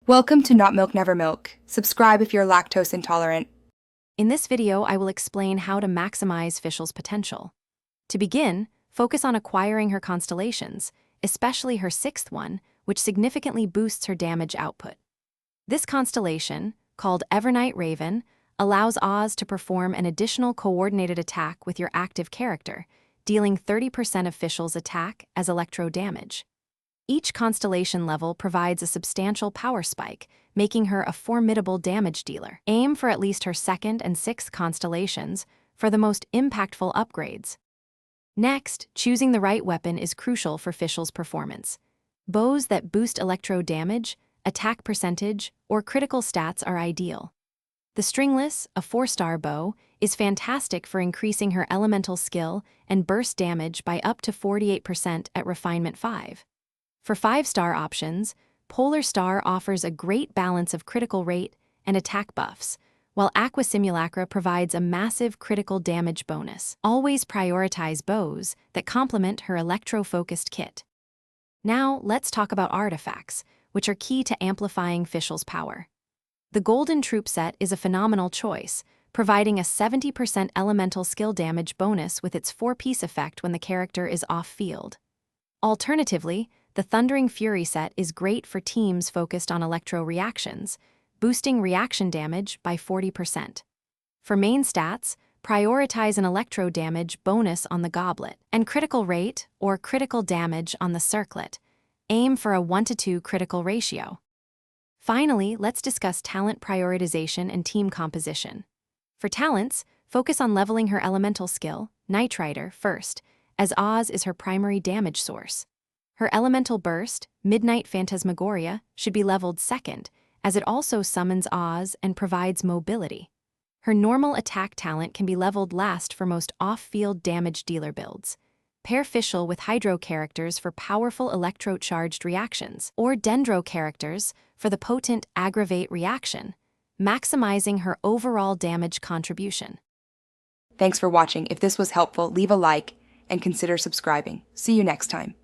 Welcome to Not Milk Never Milk. Subscribe if you're lactose intolerant. In this video, I will explain how to maximize Fischl's potential. To begin, focus on acquiring her constellations, especially her sixth one, which significantly boosts her damage output. This constellation, called Evernight Raven, allows Oz to perform an additional coordinated attack with your active character, dealing 30% of Fischl's attack as electro damage. Each constellation level provides a substantial power spike, making her a formidable damage dealer. Aim for at least her second and sixth constellations for the most impactful upgrades. Next, choosing the right weapon is crucial for Fischl's performance. Bows that boost electro damage, attack percentage, or critical stats are ideal. The Stringless, a 4-star bow, is fantastic for increasing her elemental skill and burst damage by up to 48% at Refinement 5. For 5-star options, Polar Star offers a great balance of critical rate and attack buffs, while Aqua Simulacra provides a massive critical damage bonus. Always prioritize bows that complement her electro-focused kit. Now, let's talk about artifacts, which are key to amplifying Fischl's power. The Golden Troop set is a phenomenal choice, providing a 70% elemental skill damage bonus with its 4-piece effect when the character is off-field. Alternatively, the Thundering Fury set is great for teams focused on electro reactions, boosting reaction damage by 40%. For main stats, prioritize an electro damage bonus on the Goblet and critical rate or critical damage on the Circlet. Aim for a 1-to-2 critical ratio. Finally, let's discuss talent prioritization and team composition. For talents, focus on leveling her elemental skill, Night Rider, first, as Oz is her primary damage source. Her elemental burst, Midnight Phantasmagoria, should be leveled second, as it also summons Oz and provides mobility. Her normal attack talent can be leveled last for most off-field damage dealer builds. Pair Fischl with Hydro characters for powerful electro-charged reactions, or Dendro characters for the potent Aggravate reaction, maximizing her overall damage contribution. Thanks for watching. If this was helpful, leave a like and consider subscribing. See you next time.